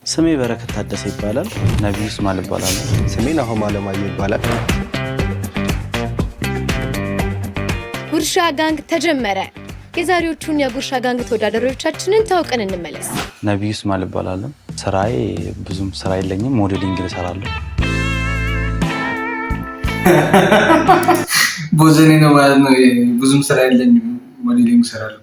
ስሜ በረከት ታደሰ ይባላል። ነብዩ ስማል ይባላል። ስሜ ናሆም አለማየሁ ይባላል። ጉርሻ ጋንግ ተጀመረ። የዛሬዎቹን የጉርሻ ጋንግ ተወዳዳሪዎቻችንን ታውቀን እንመለስ። ነብዩ ስማል ይባላል። ስራዬ ብዙም ስራ የለኝም፣ ሞዴሊንግ እሰራለሁ። ቦዘኔ ነው ማለት ነው። ብዙም ስራ የለኝም፣ ሞዴሊንግ እሰራለሁ።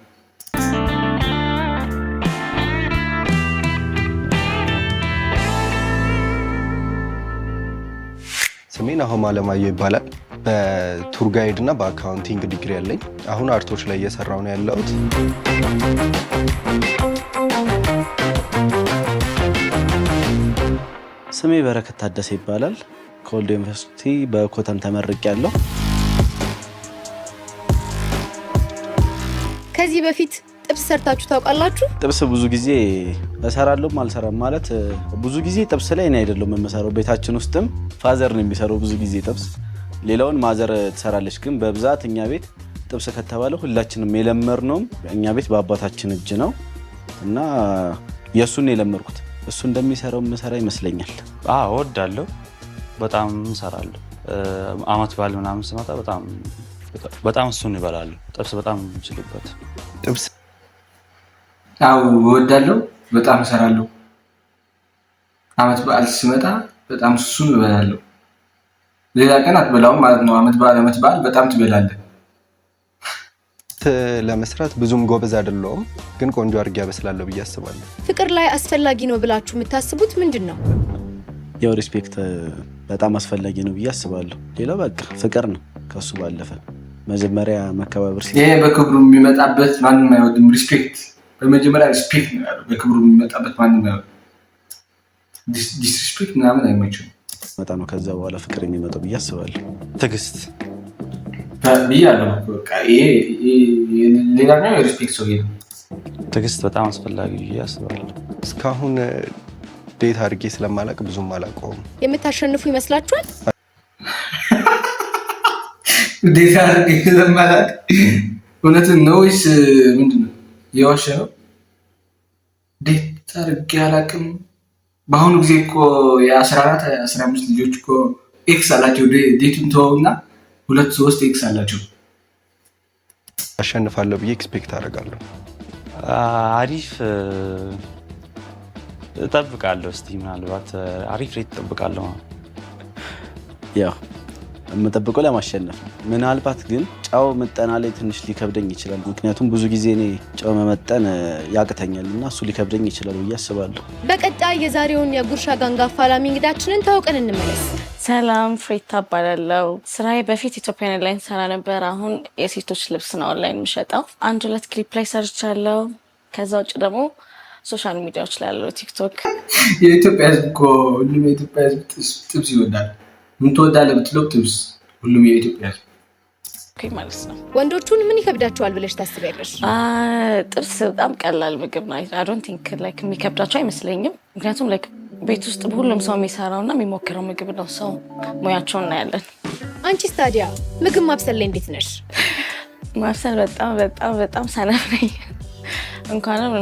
ስሜ ናሆም አለማየሁ ይባላል። በቱር ጋይድ እና በአካውንቲንግ ዲግሪ ያለኝ፣ አሁን አርቶች ላይ እየሰራው ነው ያለሁት። ስሜ በረከት ታደሰ ይባላል። ከወልዲያ ዩኒቨርሲቲ በኮተም ተመርቄያለሁ። ከዚህ በፊት ጥብስ ሰርታችሁ ታውቃላችሁ? ጥብስ ብዙ ጊዜ እሰራለሁም አልሰራም ማለት ብዙ ጊዜ ጥብስ ላይ እኔ አይደለም የምሰራው፣ ቤታችን ውስጥም ፋዘር ነው የሚሰራው ብዙ ጊዜ ጥብስ። ሌላውን ማዘር ትሰራለች፣ ግን በብዛት እኛ ቤት ጥብስ ከተባለ ሁላችንም የለመድነውም እኛ ቤት በአባታችን እጅ ነው እና የእሱን የለመድኩት እሱ እንደሚሰራው የምሰራ ይመስለኛል። እወዳለሁ፣ በጣም እሰራለሁ። አመት በዓል ምናምን ስመጣ በጣም እሱን ይበላለሁ። ጥብስ በጣም የምችልበት ጥብስ እወዳለሁ፣ በጣም እሰራለሁ። አመት በዓል ሲመጣ በጣም እሱን እበላለሁ። ሌላ ቀን አትበላውም ማለት ነው። አመት በዓል በጣም ትበላለህ። ለመስራት ብዙም ጎበዝ አይደለሁም፣ ግን ቆንጆ አድርጌ አበስላለሁ ብዬ አስባለሁ። ፍቅር ላይ አስፈላጊ ነው ብላችሁ የምታስቡት ምንድን ነው? ያው ሪስፔክት በጣም አስፈላጊ ነው ብዬ አስባለሁ። ሌላው በቃ ፍቅር ነው። ከሱ ባለፈ መጀመሪያ መከባበር ይሄ በክብሩ የሚመጣበት ማንም አይወድም። ሪስፔክት በመጀመሪያ ሪስፔክት ነው ያለው። በክብሩ የሚመጣበት ማንም አይወድም። ዲስሪስፔክት ምናምን አይመችም። መጣ ነው ከዛ በኋላ ፍቅር የሚመጣው ብዬ አስባለሁ። ትዕግስት ብያለሁ። በቃ ይሄ ሌላኛው የሪስፔክት ሰው ነው። ትዕግስት በጣም አስፈላጊ ብዬ አስባለሁ። እስካሁን ዴት አድርጌ ስለማላውቅ ብዙም አላውቀውም። የምታሸንፉ ይመስላችኋል? ዴት አድርጌ ስለማላውቅ እውነትን ነው ወይስ ምንድን ነው? የዋሸ ነው። ዴት አድርጌ አላውቅም። በአሁኑ ጊዜ እኮ የ14 15 ልጆች እኮ ኤክስ አላቸው። ዴቱን ተወውና 2-3 ኤክስ አላቸው። አሸንፋለሁ ብዬ ኤክስፔክት አደርጋለሁ። አሪፍ እጠብቃለሁ። እስቲ ምናልባት አሪፍ ሬት እጠብቃለሁ። ያው የምጠብቀው ለማሸነፍ ነው። ምናልባት ግን ጨው መጠና ላይ ትንሽ ሊከብደኝ ይችላል። ምክንያቱም ብዙ ጊዜ እኔ ጨው መመጠን ያቅተኛል እና እሱ ሊከብደኝ ይችላል ብዬ አስባለሁ። በቀጣይ የዛሬውን የጉርሻ ጋንግ አፋላሚ እንግዳችንን ታውቀን እንመለስ። ሰላም፣ ፍሬታ እባላለሁ። ስራዬ በፊት ኢትዮጵያን ኤርላይንስ ሰራ ነበር። አሁን የሴቶች ልብስ ነው ኦንላይን የምሸጠው። 1-2 ክሊፕ ላይ ሰርቻለሁ። ከዛ ውጭ ደግሞ ሶሻል ሚዲያዎች ላይ ያለው ቲክቶክ። የኢትዮጵያ ሕዝብ እኮ ሁሉም የኢትዮጵያ ሕዝብ ጥብስ ይወዳል። ምን ትወዳለህ ብትለው ጥብስ፣ ሁሉም የኢትዮጵያ ሕዝብ ማለት ነው። ወንዶቹን ምን ይከብዳቸዋል ብለሽ ታስቢያለሽ? ጥብስ በጣም ቀላል ምግብ ነው። አይ ዶንት ቲንክ ላይክ የሚከብዳቸው አይመስለኝም። ምክንያቱም ላይክ ቤት ውስጥ ሁሉም ሰው የሚሰራውና የሚሞክረው ምግብ ነው። ሰው ሙያቸውን እናያለን። አንቺስ ታዲያ ምግብ ማብሰል ላይ እንዴት ነሽ? ማብሰል በጣም ሰነፍ ነኝ። እንኳንም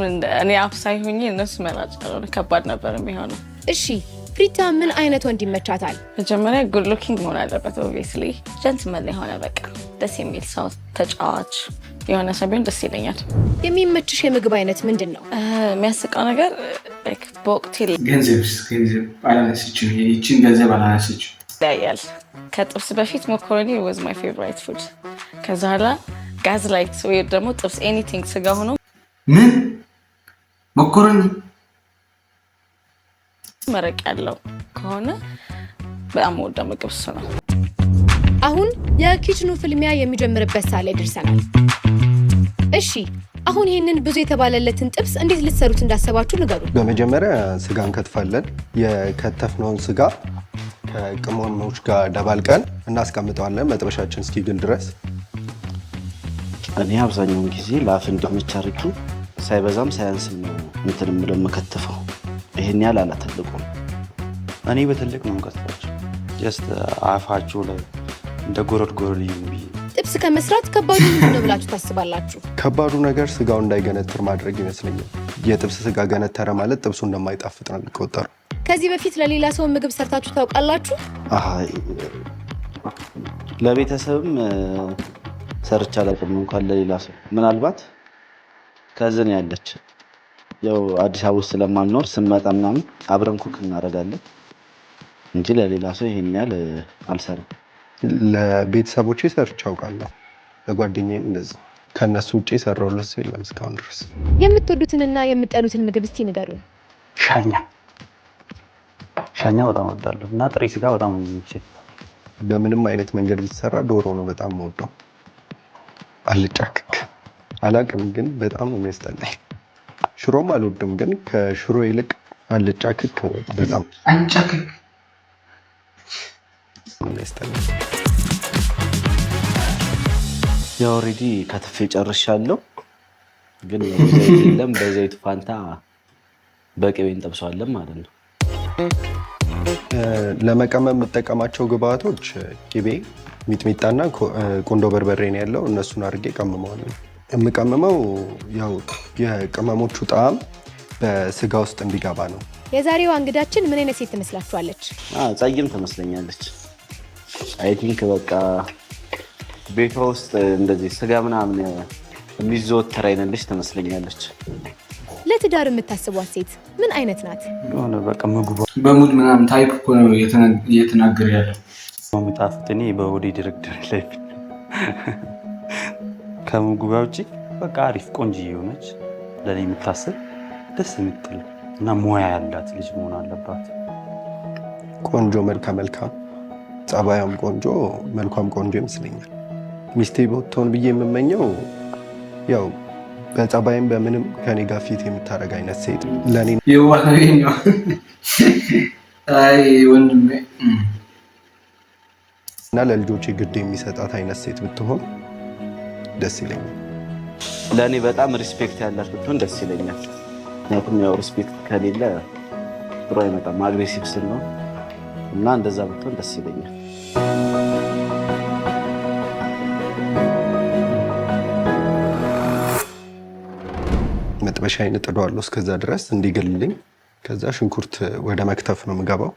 እኔ አብሳይ ሆኜ እነሱ መላጭ ነው። ከባድ ነበር የሚሆነው። እሺ ፍሪታ ምን አይነት ወንድ ይመቻታል? መጀመሪያ ጉድ ሉኪንግ መሆን አለበት። ኦብቪየስሊ ጀንትልመን የሆነ በቃ ደስ የሚል ሰው፣ ተጫዋች የሆነ ሰው ቢሆን ደስ ይለኛል። የሚመችሽ የምግብ አይነት ምንድን ነው? የሚያስቀው ነገር በወቅቱ ገንዘብ አላነሰችም። ይህችን ገንዘብ አላነሰችም። ይለያያል። ከጥብስ በፊት ሞኮሮኒ ወዝ ማይ ፌቨራይት ፉድ። ከዛ ኋላ ጋዝ ላይት ወይ ደግሞ ጥብስ ኤኒቲንግ ስጋ ሆኖ ምን ሞኮሮኒ መረቅ ያለው ከሆነ በጣም ወደ ምግብ እሱ ነው። አሁን የኪችኑ ፍልሚያ የሚጀምርበት ሰዓት ላይ ደርሰናል። እሺ አሁን ይህንን ብዙ የተባለለትን ጥብስ እንዴት ልትሰሩት እንዳሰባችሁ ንገሩ። በመጀመሪያ ስጋ እንከትፋለን። የከተፍነውን ስጋ ከቅመሞች ጋር ደባልቀን እናስቀምጠዋለን መጥበሻችን እስኪግል ድረስ። እኔ አብዛኛውን ጊዜ ለአፍ እንዲመች አድርጌ ሳይበዛም ሳያንስም ነው እንትን የምለው የምከትፈው። ይሄን ያህል አላተልቁም። እኔ በትልቅ ነው የምከትፋቸው። ጀስት አፋችሁ ላይ እንደ ጎረድ ይሁን። ጥብስ ከመስራት ከባዱ ምንድን ነው ብላችሁ ታስባላችሁ? ከባዱ ነገር ስጋው እንዳይገነትር ማድረግ ይመስለኛል። የጥብስ ስጋ ገነተረ ማለት ጥብሱ እንደማይጣፍጥ ነው የሚቆጠረው። ከዚህ በፊት ለሌላ ሰው ምግብ ሰርታችሁ ታውቃላችሁ? ለቤተሰብም ሰርቻ አላውቅም እንኳን ለሌላ ሰው። ምናልባት ከዝን ያለች ያው አዲስ አበባ ውስጥ ስለማንኖር ስንመጣ ምናምን አብረን ኩክ እናደርጋለን እንጂ ለሌላ ሰው ይሄን ያህል አልሰራም። ለቤተሰቦቼ ሰርቼ አውቃለሁ፣ ለጓደኛዬም እንደዚህ። ከነሱ ውጭ የሰራሁለት ሰው የለም እስካሁን ድረስ። የምትወዱትንና የምትጠሉትን ምግብ እስቲ ንገሩን። ሻኛ በጣም እወዳለሁ እና ጥሬ ስጋ በጣም ነው የሚመቸኝ። በምንም አይነት መንገድ ቢሰራ ዶሮ ነው በጣም የምወደው። አልጫ ክክ አላውቅም፣ ግን በጣም ነው የሚያስጠላኝ። ሽሮም አልወድም፣ ግን ከሽሮ ይልቅ አልጫ ክክ በጣም አልጫ ክክ የሚያስጠላኝ። ያው ኦልሬዲ ከትፌ ጨርሻለሁ፣ ግን ዘይት የለም። በዘይቱ ፋንታ በቅቤ እንጠብሰዋለን ማለት ነው። ለመቀመም የምጠቀማቸው ግብአቶች ቅቤ፣ ሚጥሚጣና ቁንዶ በርበሬ ነው ያለው። እነሱን አድርጌ ቀምመዋለሁ። የምቀምመው ያው የቅመሞቹ ጣዕም በስጋ ውስጥ እንዲገባ ነው። የዛሬዋ እንግዳችን ምን አይነት ሴት ትመስላችኋለች? ጸይም ትመስለኛለች። አይ ቲንክ በቃ ቤቷ ውስጥ እንደዚህ ስጋ ምናምን የሚዘወተር አይነት ልጅ ትመስለኛለች። ለትዳር የምታስቧት ሴት ምን አይነት ናት? የሆነ በቃ ምግቡ በሙድ ምናምን ታይፕ እኮ ነው እየተናገረ ያለው። የሚጣፍጥ እኔ በወዴ ድርድር ላይ ከምግቡ ውጭ በቃ አሪፍ ቆንጆ የሆነች ለእኔ የምታስብ ደስ የምትል እና ሙያ ያላት ልጅ መሆን አለባት። ቆንጆ መልካም፣ ጸባያም ቆንጆ፣ መልኳም ቆንጆ ይመስለኛል። ሚስቴ ብትሆን ብዬ የምመኘው ያው በጸባይም በምንም ከኔ ጋር ፊት የምታደርግ አይነት ሴት ለኔ የዋነኛው አይ ወንድሜ እና ለልጆቼ ግድ የሚሰጣት አይነት ሴት ብትሆን ደስ ይለኛል። ለእኔ በጣም ሪስፔክት ያላት ብትሆን ደስ ይለኛል። ምክንያቱም ያው ሪስፔክት ከሌለ ጥሩ አይመጣም፣ አግሬሲቭ ስለሆነ እና እንደዛ ብትሆን ደስ ይለኛል። መጥበሻ አይነት ጥዷለሁ እስከዛ ድረስ እንዲገልልኝ። ከዛ ሽንኩርት ወደ መክተፍ ነው የምገባው።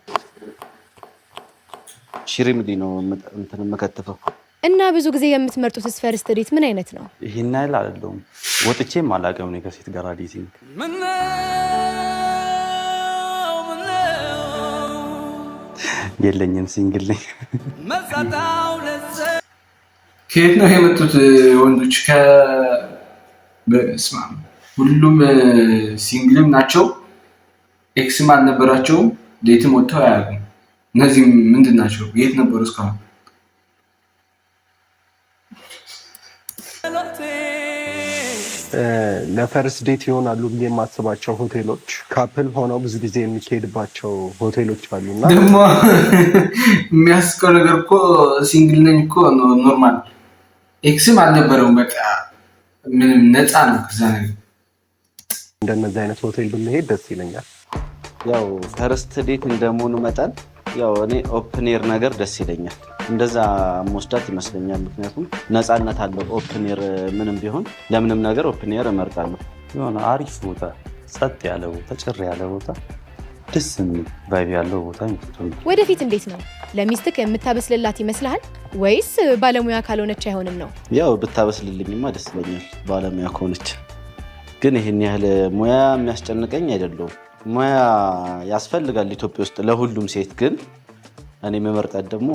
ሽሪምዲ ነው እንትን የምከትፈው። እና ብዙ ጊዜ የምትመርጡት ፈርስት ዴት ምን አይነት ነው? ይሄን አይል አይደለም ወጥቼም አላውቅም ነው ከሴት ጋር ዴቲንግ የለኝም፣ ሲንግል ነኝ። ከየት ነው የመጡት ወንዶች? በስማ ሁሉም ሲንግልም ናቸው፣ ኤክስም አልነበራቸውም፣ ዴትም ወጥተው አያውቁም። እነዚህ ምንድን ናቸው? የት ነበሩ እስካሁን? ለፈርስት ዴት ይሆናሉ ብዬ የማስባቸው ሆቴሎች ካፕል ሆነው ብዙ ጊዜ የሚካሄድባቸው ሆቴሎች አሉና ደግሞ የሚያስቀው ነገር እኮ ሲንግል ነኝ እኮ ኖርማል፣ ኤክስም አልነበረውም፣ በቃ ምንም ነፃ ነው ከዛ ነገር። እንደነዚህ አይነት ሆቴል ብንሄድ ደስ ይለኛል። ያው ፈርስት ዴት እንደመሆኑ መጠን ያው እኔ ኦፕን ኤር ነገር ደስ ይለኛል። እንደዛ መወስዳት ይመስለኛል። ምክንያቱም ነፃነት አለው ኦፕን ኤር። ምንም ቢሆን ለምንም ነገር ኦፕን ኤር እመርጣለሁ። የሆነ አሪፍ ቦታ፣ ጸጥ ያለ ቦታ፣ ጭር ያለ ቦታ፣ ደስ የሚል ቫይብ ያለው ቦታ ይመስላል። ወደፊት እንዴት ነው? ለሚስትክ የምታበስልላት ይመስልሃል ወይስ ባለሙያ ካልሆነች አይሆንም ነው? ያው ብታበስልልኝማ ደስ ይለኛል ባለሙያ ከሆነች። ግን ይሄን ያህል ሙያ የሚያስጨንቀኝ አይደለሁም። ሙያ ያስፈልጋል ኢትዮጵያ ውስጥ ለሁሉም ሴት። ግን እኔ የምመርጣት ደግሞ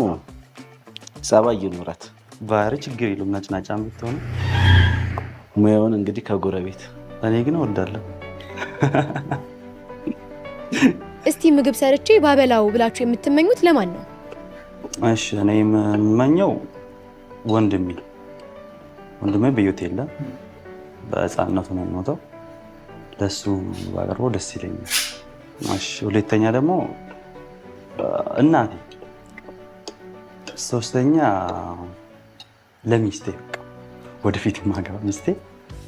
ጸባይ ይኑራት። ባህሪ ችግር የለውም ነጭናጫ ብትሆን። ሙያውን እንግዲህ ከጎረቤት። እኔ ግን እወዳለሁ። እስቲ ምግብ ሰርቼ ባበላው ብላችሁ የምትመኙት ለማን ነው? እሺ እኔ የምመኘው ወንድሜ በሕይወት የለም፣ በሕፃንነቱ ነው የሞተው። ለሱ ባቀርበው ደስ ይለኛል። እሺ ሁለተኛ ደግሞ እናቴ፣ ሶስተኛ ለሚስቴ፣ ወደፊት ማገባ ሚስቴ።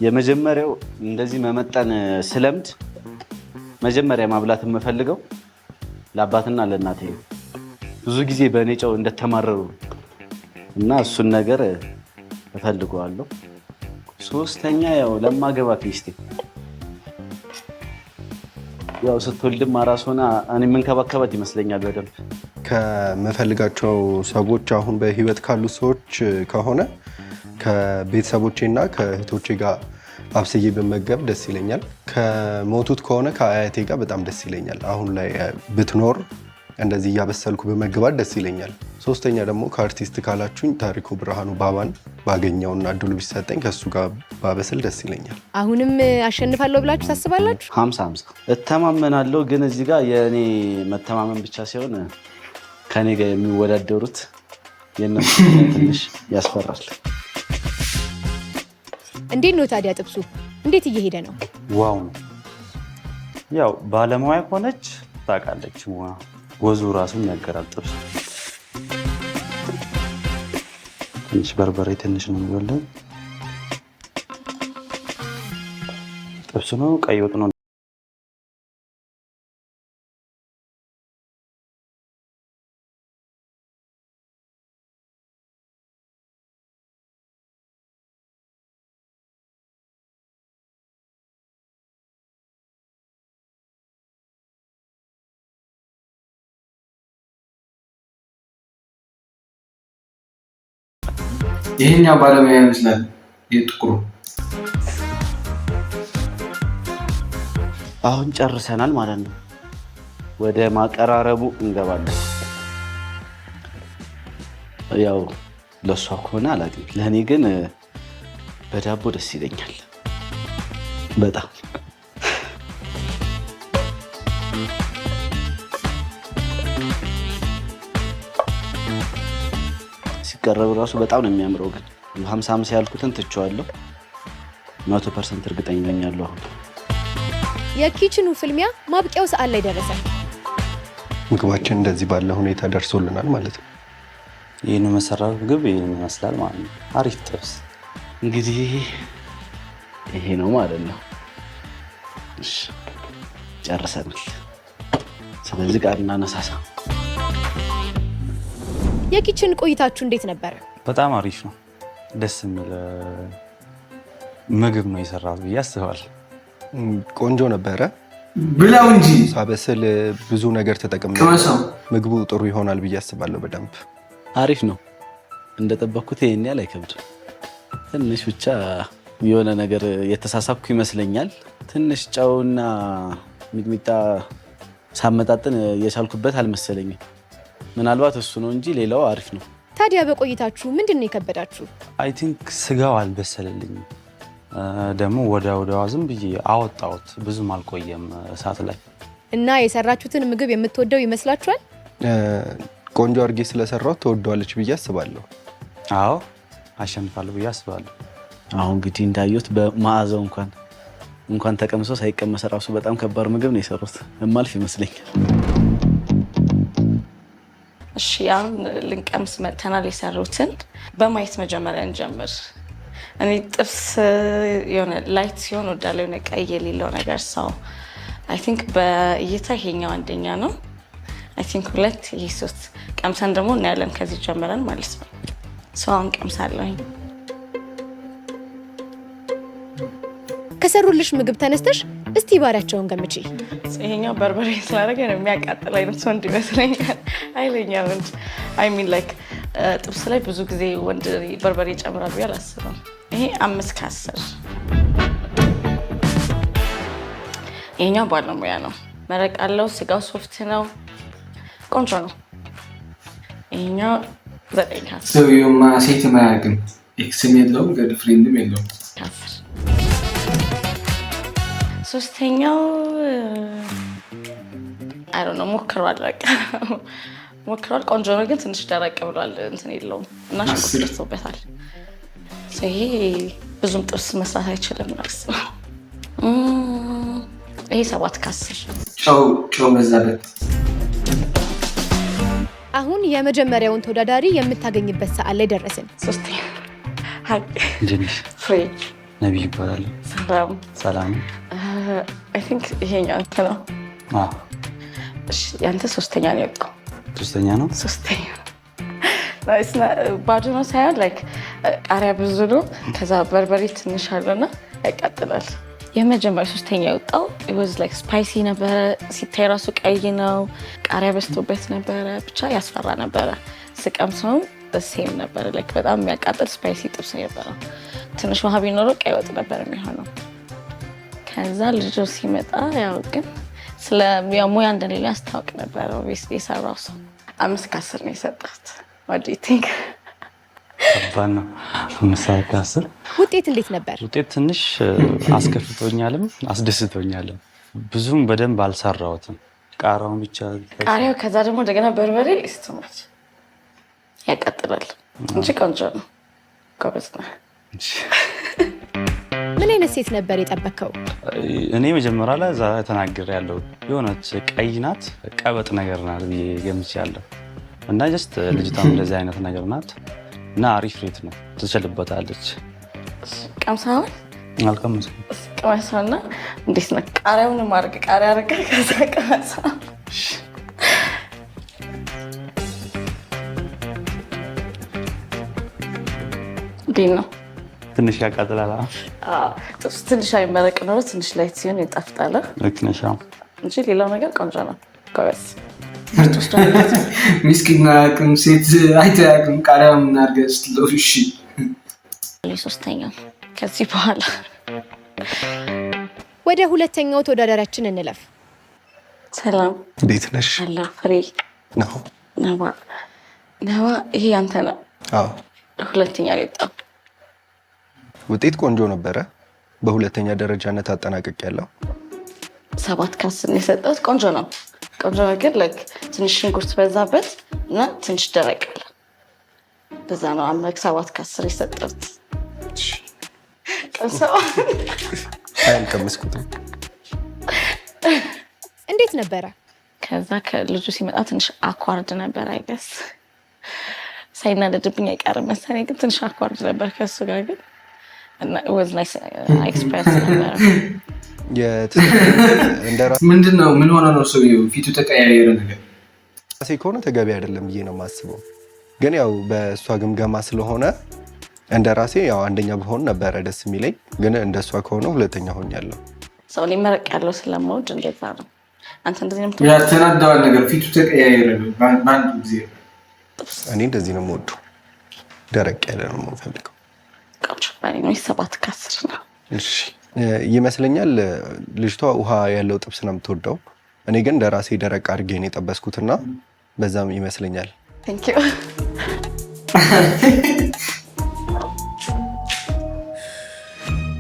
የመጀመሪያው እንደዚህ መመጠን ስለምድ መጀመሪያ ማብላት የምፈልገው ለአባትና ለእናቴ ነው። ብዙ ጊዜ በእኔ ጨው እንደተማረሩ እና እሱን ነገር እፈልገዋለሁ። ሶስተኛ ያው ለማገባት ሚስቴ ያው ስትወልድም አራስ ሆና እኔ የምንከባከባት ይመስለኛል በደንብ። ከምፈልጋቸው ሰዎች አሁን በህይወት ካሉ ሰዎች ከሆነ ከቤተሰቦቼና ከእህቶቼ ጋር አብስዬ ብመገብ ደስ ይለኛል። ከሞቱት ከሆነ ከአያቴ ጋር በጣም ደስ ይለኛል። አሁን ላይ ብትኖር እንደዚህ እያበሰልኩ በመግባት ደስ ይለኛል። ሶስተኛ ደግሞ ከአርቲስት ካላችሁኝ ታሪኩ ብርሃኑ ባባን ባገኘውና እድሉ ቢሰጠኝ ከእሱ ጋር ባበስል ደስ ይለኛል። አሁንም አሸንፋለሁ ብላችሁ ታስባላችሁ? 50-50 እተማመናለሁ። ግን እዚህ ጋር የእኔ መተማመን ብቻ ሲሆን ከኔ ጋር የሚወዳደሩት የእነሱ ትንሽ ያስፈራል። እንዴት ነው ታዲያ ጥብሱ? እንዴት እየሄደ ነው? ዋው ነው። ያው ባለሙያ ሆነች ታውቃለች። ወዙ ራሱ ያገራል። ጥብሱ ትንሽ በርበሬ ትንሽ ነው የሚወለው። ጥብሱ ነው፣ ቀይ ወጥ ነው። ይሄኛው ባለሙያ ይመስላል። የጥቁሩ አሁን ጨርሰናል ማለት ነው። ወደ ማቀራረቡ እንገባለን። ያው ለሷ ከሆነ አላውቅም፣ ለእኔ ግን በዳቦ ደስ ይለኛል በጣም። ሲቀረብ ራሱ በጣም ነው የሚያምረው። ግን 50-50 ያልኩትን ትቼዋለሁ። 100% እርግጠኛ ነኝ ያለው አሁን። የኪችኑ ፍልሚያ ማብቂያው ሰዓት ላይ ደረሰ። ምግባችን እንደዚህ ባለ ሁኔታ ደርሶልናል ማለት ነው። ይህን መሰራት ምግብ ይህን ይመስላል ማለት ነው። አሪፍ ጥብስ እንግዲህ ይሄ ነው ማለት ነው። እሺ ጨርሰናል። ስለዚህ ጋር እናነሳሳ። የኪችን ቆይታችሁ እንዴት ነበር? በጣም አሪፍ ነው። ደስ የሚል ምግብ ነው የሰራሁት ብዬ አስባለሁ። ቆንጆ ነበረ። ብላው እንጂ ሳበስል ብዙ ነገር ተጠቅሜ ምግቡ ጥሩ ይሆናል ብዬ አስባለሁ። በደንብ አሪፍ ነው። እንደጠበኩት ይሄን ያህል አይከብድም። ትንሽ ብቻ የሆነ ነገር የተሳሳብኩ ይመስለኛል። ትንሽ ጨውና ሚጥሚጣ ሳመጣጥን የቻልኩበት አልመሰለኝም። ምናልባት እሱ ነው እንጂ ሌላው አሪፍ ነው። ታዲያ በቆይታችሁ ምንድን ነው የከበዳችሁ? አይ ቲንክ ስጋው አልበሰለልኝም። ደግሞ ወዲያዋ ዝም ብዬ አወጣሁት። ብዙም አልቆየም እሳት ላይ እና የሰራችሁትን ምግብ የምትወደው ይመስላችኋል? ቆንጆ አድርጌ ስለሰራው ትወደዋለች ብዬ አስባለሁ። አዎ አሸንፋለሁ ብዬ አስባለሁ። አሁን እንግዲህ እንዳየሁት በመዓዛው እንኳን ተቀምሶ ሳይቀመስ ራሱ በጣም ከባድ ምግብ ነው የሰሩት። እማልፍ ይመስለኛል። እሺ አሁን ልንቀምስ መጥተናል። የሰሩትን በማየት መጀመሪያ እንጀምር። እኔ ጥብስ የሆነ ላይት ሲሆን ወዳለው የሆነ ቀይ የሌለው ነገር ሰው አይ ቲንክ በእይታ ይሄኛው አንደኛ ነው። አይ ቲንክ 2 ይሄ 3 ቀምሰን ደግሞ እናያለን። ከዚህ ጀምረን ማለት ነው። ሰው አሁን ቀምሳለሁኝ። ከሰሩልሽ ምግብ ተነስተሽ እስቲ ባሪያቸውን ገምጪ። ይሄኛው በርበሬ ስላደረገ ነው የሚያቃጥል አይነት ወንድ ይመስለኛል። ኃይለኛ ወንድ አይ ሚን ላይክ ጥብስ ላይ ብዙ ጊዜ ወንድ በርበሬ ይጨምራል ብዬ አላስብም። ይሄ 5 ከ10። ይሄኛው ባለሙያ ነው። መረቅ አለው። ስጋው ሶፍት ነው። ቆንጆ ነው። ይሄኛው 9 ከ10። ሰውየውማ ሴት ማያውቅም። ኤክስም የለውም ገርል ፍሬንድም የለውም። ሶስተኛው አይ ዶንት ኖ ሞክሯል። በቃ ሞክሯል። ቆንጆ ነው ግን ትንሽ ደረቅ ብሏል። እንትን የለውም እና ሽንኩርት ደርሶበታል። ይሄ ብዙም ጥብስ መስራት አይችልም ማለት ነው። ይሄ 7 ከ10። ጨው በዛበት። አሁን የመጀመሪያውን ተወዳዳሪ የምታገኝበት ሰዓት ላይ ደረስን። ሶስተኛ እንጀኒሽ ፍሬ ነቢይ ይባላል። ሰላም አይ ቲንክ ይሄኛው እንትን ነው። እሺ ያንተ ሶስተኛ ነው የወጣው። ሶስተኛ ነው። ሶስተኛ ባዶ ነው ሳይሆን ላይክ ቃሪያ ብዙ ነው። ከዛ በርበሬ ትንሽ አለና ያቃጥላል። የመጀመሪያ ሶስተኛ የወጣው ወዝ ላይክ ስፓይሲ ነበረ። ሲታይ ራሱ ቀይ ነው። ቃሪያ በዝቶበት ነበረ። ብቻ ያስፈራ ነበረ። ስቀምሰውም ሴም ነበረ። ላይክ በጣም የሚያቃጥል ስፓይሲ ጥብስ ነበረው። ትንሽ ውሃ ቢኖረው ቀይ ወጥ ነበር የሚሆነው። ከዛ ልጁ ሲመጣ ያው ግን ስለ ሙያ እንደሌለ ያስታውቅ ነበረ። ኦብቪየስሊ የሰራው ሰው 5 ከ10 ነው የሰጣት። what do you think? ከባድ ነው። 5 ከ10 ውጤት እንዴት ነበር? ውጤት ትንሽ አስከፍቶኛልም አስደስቶኛልም። ብዙም በደንብ አልሰራሁትም። ቃሪያውን ብቻ ቃሪያው፣ ከዛ ደግሞ እንደገና በርበሬ ኢስቶማች ያቃጥላል እንጂ ቆንጆ ነው። ጎበዝ ነው። ምን አይነት ሴት ነበር የጠበከው? እኔ መጀመሪያ ላይ እዛ ተናግሬያለሁ። የሆነች ቀይ ናት፣ ቀበጥ ነገር ናት ብዬ ገምቻለሁ። እና ጀስት ልጅቷም እንደዚህ አይነት ነገር ናት እና አሪፍ ሬት ነው፣ ትችልበታለች። ቀምሳውን አልቀመስኩም። ቀምሳውና እንዴት ነው ቃሪያውን ማድረግ? ቃሪያ አድርገህ ከዛ ቀምሳ። እንዴት ነው? ትንሽ ያቃጥላል። ጥብስ ትንሽ አይመረቅ ኖሮ ትንሽ ላይት ሲሆን ይጣፍጣል። ልክ ነሽ እንጂ ሌላው ነገር ቆንጆ ነው። ጎበዝ። ሚስኪና አቅም ሴት አይተያቅም ቃሪያ ምን አድርገህ ስትለው እሺ። ሶስተኛው ከዚህ በኋላ ወደ ሁለተኛው ተወዳዳሪያችን እንለፍ። ሰላም፣ እንዴት ነሽ? አላ ፍሬ ነው ነዋ። ይሄ አንተ ነው? አዎ። ሁለተኛ የወጣው ውጤት ቆንጆ ነበረ። በሁለተኛ ደረጃነት አጠናቀቅ ያለው 7 ከ10 ነው የሰጠሁት። ቆንጆ ነው። ቆንጆ ነገር ላይክ ትንሽ ሽንኩርት በዛበት እና ትንሽ ደረቅ አለ። በዛ ነው 7 ከ10 የሰጠሁት። ቀምሰው አልቀመስኩትም። እንዴት ነበረ? ከዛ ከልጁ ሲመጣ ትንሽ አኳርድ ነበር። አይገስ ሳይናደድብኝ አይቀርም መሰለኝ፣ ግን ትንሽ አኳርድ ነበር ከሱ ጋር ግን እና was nice experience ነበር። ምንድን ነው ምን ሆነ ነው ሰውዬው ፊቱ ተቀያየረ ነገር? ራሴ ከሆነ ተገቢ አይደለም ብዬ ነው የማስበው። ግን ያው በእሷ ግምገማ ስለሆነ እንደ ራሴ ያው አንደኛ ብሆን ነበረ ደስ የሚለኝ። ግን እንደሷ ከሆነ ሁለተኛ ሆኛለሁ። ሰው ሊመረቅ ያለው ስለማውድ እንደዛ ነው። አንተ እንደዚህ ነው ያተናደዋል ነገር ፊቱ ተቀያየረ በአንድ ጊዜ። እኔ እንደዚህ ነው የምወደው፣ ደረቅ ያለ ነው የምፈልገው። ቆንጆ ነው። 7 ከ10 ነው። እሺ ይመስለኛል ልጅቷ ውሃ ያለው ጥብስ ነው የምትወደው። እኔ ግን ለራሴ ደረቅ አድርጌ ነው የጠበስኩትና በዛም ይመስለኛል። Thank you።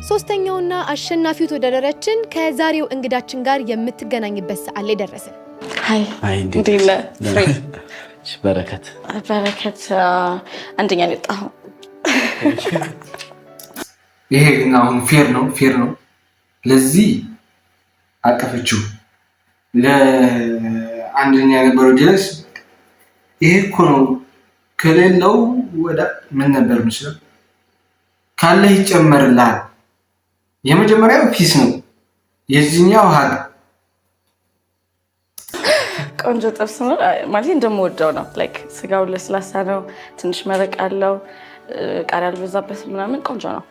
ሶስተኛውና አሸናፊው ተወዳዳሪያችን ከዛሬው እንግዳችን ጋር የምትገናኝበት ሰዓት ላይ ደረስን። አይ እንዴት ነህ? በረከት አንደኛ ነው የወጣኸው። ይሄ ግን አሁን ፌር ነው። ለዚህ አቀፈችው ለአንደኛ የነበረው ጀለስ ይሄ እኮ ነው። ከሌለው ወደ ምን ነበር ምስል ካለ ይጨመርልሃል። የመጀመሪያው ፒስ ነው፣ የዚህኛው ሀግ ቆንጆ ጥብስ ነው ማለት እንደምወደው ነው። ላይክ ስጋው ለስላሳ ነው፣ ትንሽ መረቅ አለው፣ ቃሪያ አልበዛበት ምናምን ቆንጆ ነው።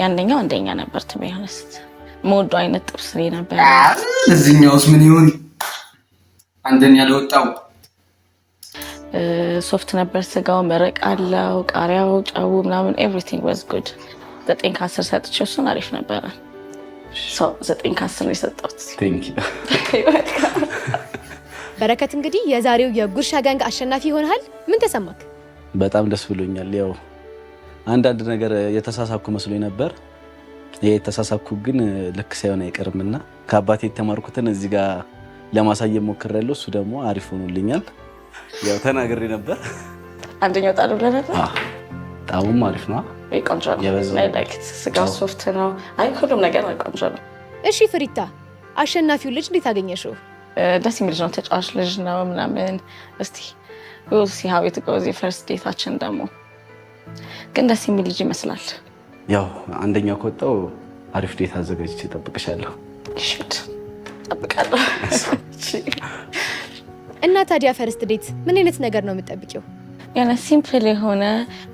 ያንደኛው አንደኛ ነበር። ትበያነስት የምወደው አይነት ጥብስ ነበር። እዚህኛውስ ምን ይሆን? አንደኛ ለወጣው ሶፍት ነበር ስጋው፣ መረቅ አለው፣ ቃሪያው፣ ጨው ምናምን ኤቭሪቲንግ ዋዝ ጉድ። 9 ከ10 ሰጥቼው እሱን አሪፍ ነበረ። 9 ከ10 ነው የሰጠሁት። በረከት እንግዲህ የዛሬው የጉርሻ ጋንግ አሸናፊ ይሆናል። ምን ተሰማክ? በጣም ደስ ብሎኛል። ያው አንዳንድ ነገር የተሳሳኩ መስሎኝ ነበር። ይሄ የተሳሳኩ ግን ልክ ሳይሆን አይቀርምና ከአባቴ የተማርኩትን እዚህ ጋር ለማሳየት ሞክሬያለሁ። እሱ ደግሞ አሪፍ ሆኖልኛል። ያው ተናግሬ ነበር። አንደኛው ጣሉ ለነበር ጣሙም አሪፍ ነው። ቆንጆ ነው። ላይክ ስጋው ሶፍት ነው። አይ ሁሉም ነገር ቆንጆ ነው። እሺ ፍሪታ፣ አሸናፊው ልጅ እንዴት አገኘሽው? ደስ የሚል ልጅ ነው፣ ተጫዋች ልጅ ነው ምናምን። እስቲ we'll see how it goes። የፈርስት ዴታችን ደግሞ ግን ደስ የሚል ልጅ ይመስላል። ያው አንደኛው ከወጣው አሪፍ ዴት አዘጋጅቼ እጠብቅሻለሁ። እሺ እጠብቃለሁ። እና ታዲያ ፈርስት ዴት ምን አይነት ነገር ነው የምትጠብቂው? ያለ ሲምፕል የሆነ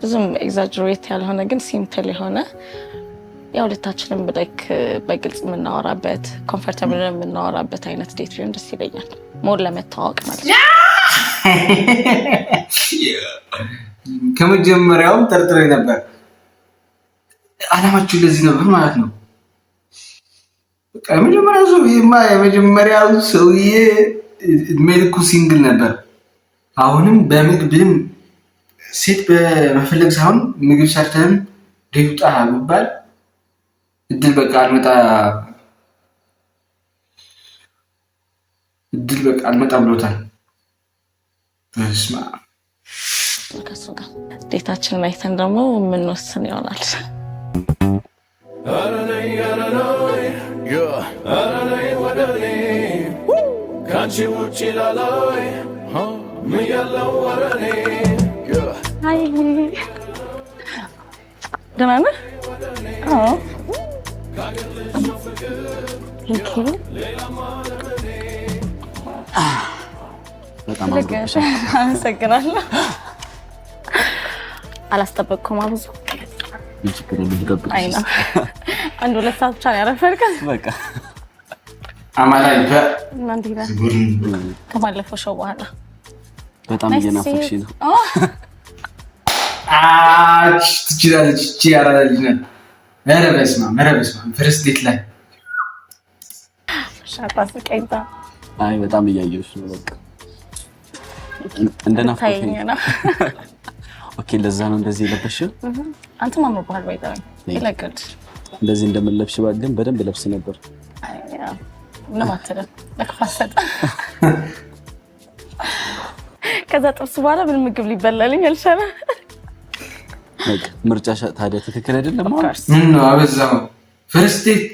ብዙም ኤግዛጀሬት ያልሆነ ግን ሲምፕል የሆነ ያው ሁለታችንም በግልጽ የምናወራበት ኮምፎርታብል የምናወራበት አይነት ዴት ቢሆን ደስ ይለኛል። ሞር ለመታወቅ ማለት ነው። ከመጀመሪያውም ጠርጥሬ ነበር። አላማችሁ ለዚህ ነበር ማለት ነው። በቃ የመጀመሪያው ሰውዬ እድሜ ልኩ ሲንግል ነበር። አሁንም በምግብም ሴት በመፈለግ ሳይሆን ምግብ ሰርተህም ዴት ውጣ ቢባል እድል በቃ አልመጣ ብሎታል። በስመ አብ። ከሱ ጋር ዴታችንን አይተን ደግሞ የምንወስን ይሆናል። ደህና ነህ? በጣም አመሰግናለሁ። አላስጠበቅኩም። ብዙ አንድ 2 ሰዓት ብቻ ነው ያረፈድከው። በቃ አማላይ ከማለፈው ሾው በኋላ በጣም እየናፈቅሽ ነው። ትችላለች እቺ ያራዳልኝ ነው። ኧረ በስመ አብ ፈርስት ዴት ላይ ሻጣስቀይታ። አይ በጣም እያየሁሽ ነው። በቃ እንደናፈቀኝ ነው። ኦኬ ለዛ ነው እንደዚህ የለበሽው። አንተ ማን ነው ባህል ባይታው ይለቀድ እንደዚህ እንደምንለብሽ ግን በደንብ ለብስ ነበር። አያ ነው ማተለ ለከፋሰጠ ከዛ ጥብስ በኋላ ምን ምግብ ሊበላልኝ አልቻለ። በቃ ምርጫ ታዲያ ትክክል አይደለም ማለት ምን ነው አበዛው። ፈርስት ዴት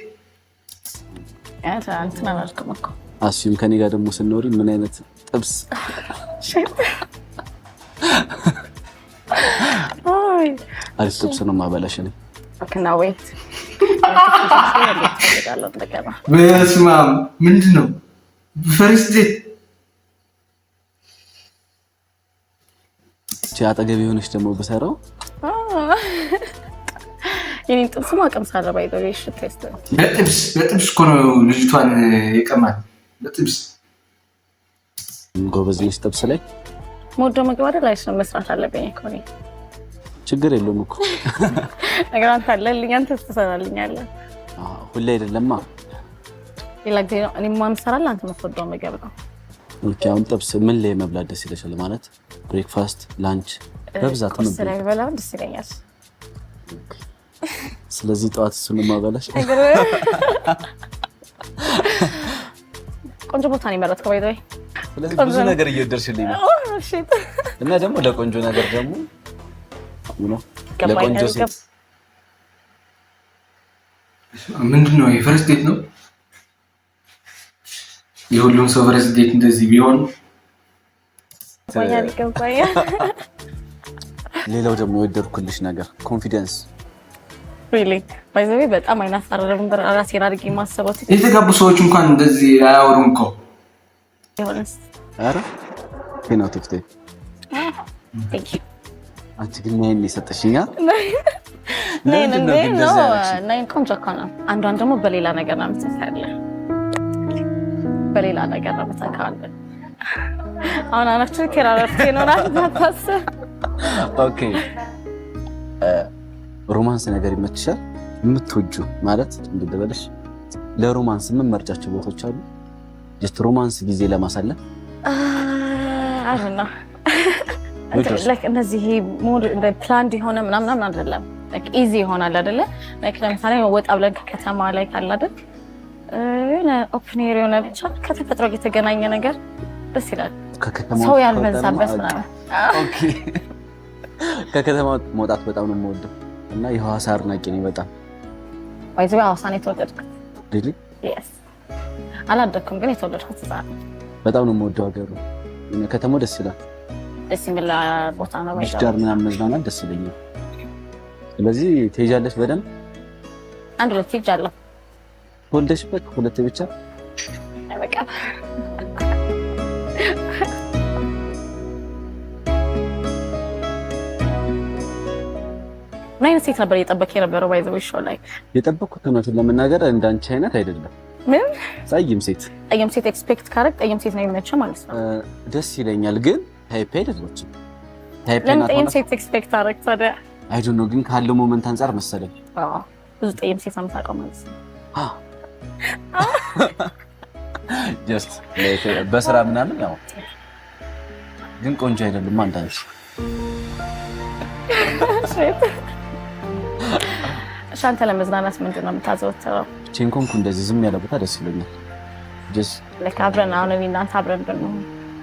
አንተ ናልከም እኮ አስዩም ከኔ ጋር ደግሞ ስንኖሪ ምን አይነት ጥብስ አሪፍ ጥብስ ነው ማበላሽ ነው። ከና ዌት በስመ አብ ምንድን ነው ፈርስት ዴት? አጠገብ የሆነች ደግሞ ብሰራው የኔን ጥብስ ማቀም ሳለ ባይዘው ቴስት በጥብስ እኮ ነው ልጅቷን የቀማት። በጥብስ ጎበዝ ነሽ ጥብስ ላይ ሞዶ መግባደ ላይ መስራት አለብኝ እኮ እኔ። ችግር የለውም እኮ ነገር አንተ አለልኝ አንተ ትሰራልኛለህ። ሁሌ አይደለማ ሌላ ጊዜ ነው እኔ ማን ሰራል አንተ መፈደው ምግብ ነው። ኦኬ አሁን ጥብስ ምን ላይ መብላት ደስ ይለሻል? ማለት ብሬክፋስት፣ ላንች በብዛት ነው ስለ በላው ደስ ይለኛል። ስለዚህ ጠዋት እሱን ማበላሽ ቆንጆ ቦታ ነው የመረጥከው ባይዘው። ስለዚህ ብዙ ነገር እየወደድሽልኝ ነው። እሺ እና ደግሞ ለቆንጆ ነገር ደግሞ ለቆንጆ ሴት ምንድን ነው የፈርስት ዴት ነው? የሁሉም ሰው ፈርስት ዴት እንደዚህ ቢሆን። ሌላው ደግሞ የወደድኩልሽ ነገር ኮንፊደንስ ሪሊ ባይዘው በጣም አይናፋረም ራሴን አድርጌ ማሰበው። የተጋቡ ሰዎች እንኳን እንደዚህ አያወሩም እኮ ይሆንስ። አረ ፔናት ኦፍ ቴክ ቴንክ ዩ። አንቺ ግን ነኝ የሰጠሽኛል ነኝ ቆንጆ እኮ ነው። አንዷን ደግሞ በሌላ ነገር ነው የምትሰራለህ። በሌላ ነገር ነው የምትሰራለህ። አሁን አናችሁ ከራራፍቴ ነው ናታስ። ኦኬ ሮማንስ ነገር ይመችሻል? የምትወጁ ማለት እንደደበለሽ ለሮማንስ ምን መርጫቸው ቦታዎች አሉ? ጀስት ሮማንስ ጊዜ ለማሳለፍ አሁንና ላይክ እነዚህ ሞድ እንደ ፕላንድ የሆነ ምናምን አይደለም። ላይክ ኢዚ ይሆናል አይደለ? ላይክ ለምሳሌ ወጣ ብለን ከከተማ ላይ ካለ አይደል የሆነ ኦፕን ኤር የሆነ ብቻ ከተፈጥሮ የተገናኘ ነገር ደስ ይላል። ሰው ያልበዛበት ምናምን። ኦኬ ከከተማ መውጣት በጣም ነው የምወደው እና የሐዋሳ አድናቂ ነኝ በጣም። ባይዘው ሐዋሳ ነው የተወለድኩት። ሪሊ? የስ አላደኩም ግን የተወለድኩት እዛ ነው። በጣም ነው የምወደው ሀገሩ። ከተማው ደስ ይላል። ደስ የሚል ቦታ ነው። ዳር ምናምን መዝናናት ደስ ይለኛል። ስለዚህ ትሄጃለሽ በደንብ? አንድ ሁለት ሄጃለሁ። ወልደሽበት ሁለት ብቻ? በቃ አይነት ሴት ነበር እየጠበቅ የነበረው? ባይ ዘ ወይ ሾው ላይ የጠበቅኩት እውነቱን ለመናገር እንዳንቺ አይነት አይደለም። ምን ጠይም ሴት ኤክስፔክት ካረግ ጠይም ሴት ነው የሚመቸው ማለት ነው። ደስ ይለኛል ግን ታይፕ አይደለችም። ለምን ጠይም ሴት ኤክስፔክት አረግ ታዲያ? አይ ዶንት ኖ ግን ካለው ሞመንት አንፃር መሰለኝ ብዙ ጠይም ሴት አምታውቀው ማለት ነው። ጀስት በስራ ምናምን ያው ግን ቆንጆ አይደለም አንዳንዴ። ሻንተ ለመዝናናት ምንድን ነው የምታዘወትረው? ብቻዬን ኮንኩ እንደዚህ ዝም ያለ ቦታ ደስ ይለኛል። ጀስት ለካ አብረን አሁን እኔ እናንተ አብረን ብንሆን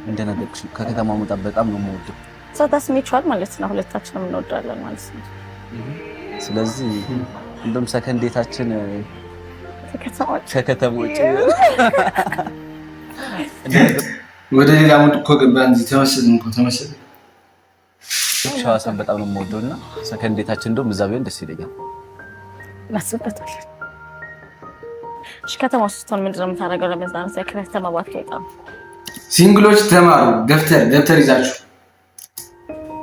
እንደነገርኩሽ ከከተማ መውጣት በጣም ነው የምወደው። ሶታስ ሚቹዋል ማለት ነው። ሁለታችንም እንወዳለን ማለት ነው። ስለዚህ እንደውም ሰከንዴታችን ከከተማ ውጭ ወደ ሌላ ሙድ እኮ ገባን። ተመሰልን። ሐዋሳን በጣም ነው የምወደው እና ሰከንዴታችን እንደውም እዛ ቢሆን ደስ ይለኛል። እናስብበታለን። እሺ ከተማ ውስጥ ስትሆን ምንድን ነው የምታደርገው ለመዝናናት? ከተማ ባትወጣ ሲንግሎች ተማሩ። ደብተር ይዛችሁ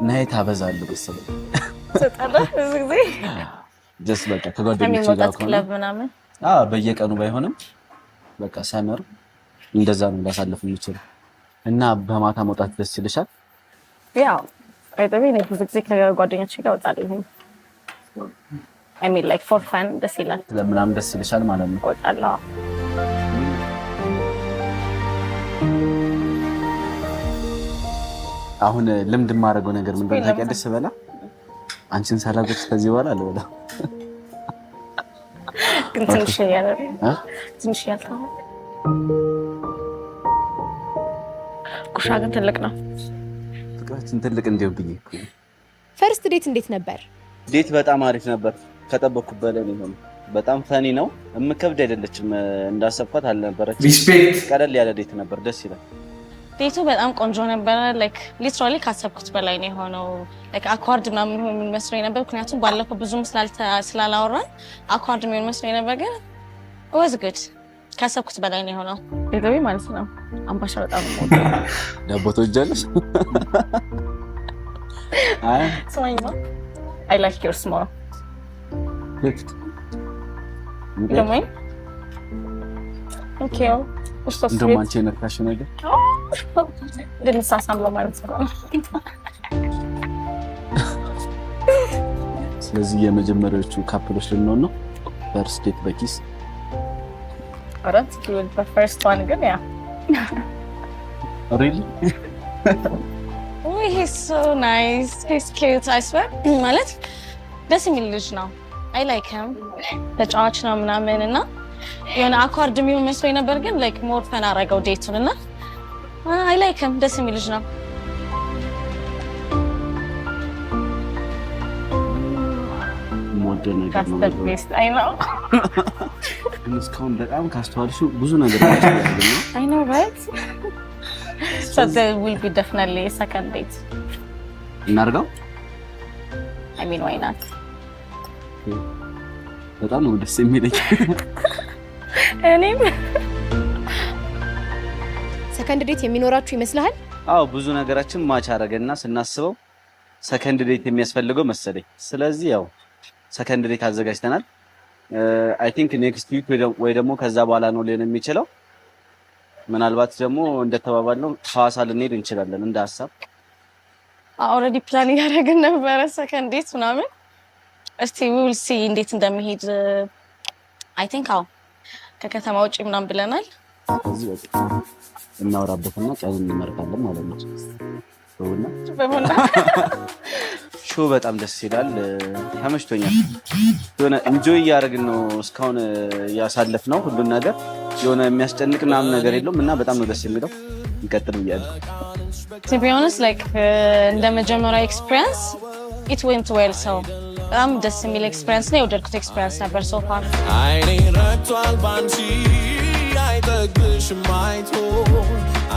ናይ ታበዛለህ መሰለኝ። ተጣላ ብዙ ጊዜ ጀስት በቃ ከጓደኞቼ ጋር ክለብ ምናምን በየቀኑ ባይሆንም በቃ ሰመር እንደዛ ነው እንዳሳለፍ የምችለው እና በማታ መውጣት ደስ ይልሻል? ያው አይደለም እኔ ብዙ ጊዜ ከጓደኞቼ ጋር እወጣለሁ። I mean like for fun ደስ ይላል። ለምናምን ደስ ይልሻል ማለት ነው? እወጣለሁ። አሁን ልምድ የማደርገው ነገር ምንድን ነው ታውቂያለሽ? ስበላ አንቺን ሳላጎች ከዚህ በኋላ አልበላ። ግን ትንሽ ያልተው ኩሻ ግን ትልቅ ነው። ፍቅራችን ትልቅ እንዲሆን ብዬ ፈርስት ዴት እንዴት ነበር? ዴት በጣም አሪፍ ነበር። ከጠበቅኩት በላይ ነው። በጣም ፈኒ ነው። የምከብድ አይደለችም። እንዳሰብኳት አልነበረችም። ሪስፔክት ቀለል ያለ ዴት ነበር። ደስ ይላል። ዴቱ በጣም ቆንጆ ነበር። ላይክ ሊትራሊ ካሰብኩት በላይ ነው የሆነው። ላይክ አኳርድ ምናምን የሚሆን መስሎኝ ነበር፣ ምክንያቱም ባለፈው ብዙም ስላላወራን አኳርድ የሚሆን መስሎኝ ነበር፣ ግን ወዝ ጉድ ካሰብኩት በላይ ነው የሆነው። ዴቶዊ ማለት ነው። አምባሻ በጣም ነው ዳቦ ትወጃለሽ? አይ ስማኝማ I like your smile. ሊፍት ደሞኝ ኦኬ እንደውም አንቺ የነካሽ ነገር ልንሳሳም ማለት ነው። ስለዚህ የመጀመሪያዎቹ ካፕሎች ልንሆን ነው። ፈርስት ዴት በኪስ አራት ኪሎን በፈርስት ዋን ግን ያ ሪሊ he's so nice. He's cute, I swear. ማለት ደስ የሚል ልጅ ነው። I like him. ተጫዋች ነው ምናምን እና የሆነ አኳርድ የሚሆን መስሎኝ ነበር፣ ግን like more fun አደረገው ዴቱን እና I like him. ደስ የሚል ልጅ ነው። ሞደል ነገር ነው። That's the best. I know. እስካሁን በጣም ካስተዋልሽው ብዙ ነገር ነው። I know, right? So there will be definitely a second date. እናርጋው? I mean, why not? በጣም ነው ደስ የሚለኝ። እኔም ሰከንድ ዴት የሚኖራችሁ ይመስልሃል? አዎ ብዙ ነገራችን ማች አደረገና ስናስበው ሰከንድ ዴት የሚያስፈልገው መሰለኝ። ስለዚህ ያው ሰከንድ ዴት አዘጋጅተናል። አይ ቲንክ ኔክስት ዊክ ወይ ደግሞ ከዛ በኋላ ነው ሊሆን የሚችለው። ምናልባት ደግሞ እንደተባባልነው ሐዋሳ ልንሄድ እንችላለን እንደ ሀሳብ። ኦልሬዲ ፕላን እያደረግን ነበረ ሰከንድ ዴት ምናምን። እስቲ we will see እንዴት እንደሚሄድ አይ ቲንክ አዎ ከከተማ ውጪ ምናምን ብለናል። ስለዚህ በቃ እናወራበትና ቀን እንመርጣለን ማለት ነው። በመሆን ሾው በጣም ደስ ይላል። ተመችቶኛል። የሆነ ኢንጆይ እያደረግን ነው እስካሁን ያሳለፍነው ሁሉን ነገር። የሆነ የሚያስጨንቅ ምናምን ነገር የለውም እና በጣም ነው ደስ የሚለው። እንቀጥል ብያለሁ። to be honest like እንደ መጀመሪያ ኤክስፒሪየንስ it went well so በጣም ደስ የሚል ኤክስፒሪየንስ ነው። የወደድኩት ኤክስፒሪየንስ ነበር so far። አይኔ ረክቷል ባንቺ አይጠግብሽም አይቶ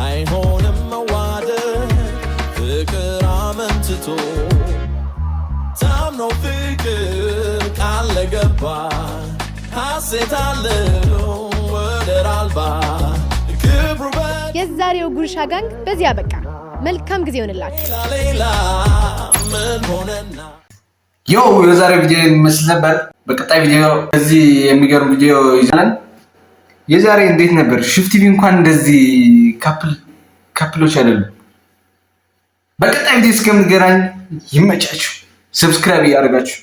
አይሆንም መዋደድ ፍቅር አመንትቶ ታምኖ ፍቅር ቃል ገባ ሐሴት አለው ወደር አልባ ክብሩ የዛሬው ጉርሻ ጋንግ በዚህ አበቃ። መልካም ጊዜ ይሆንላችሁ። ሌላ ምን ሆነና ያው የዛሬ ቪዲዮ ይመስል ነበር። በቀጣይ ቪዲዮ እዚህ የሚገርም ቪዲዮ ይዘናል። የዛሬ እንዴት ነበር? ሽፍት ቲቪ እንኳን እንደዚህ ካፕሎች አይደሉም። በቀጣይ ቪዲዮ እስከምንገናኝ ይመቻችሁ። ሰብስክራይብ እያደረጋችሁ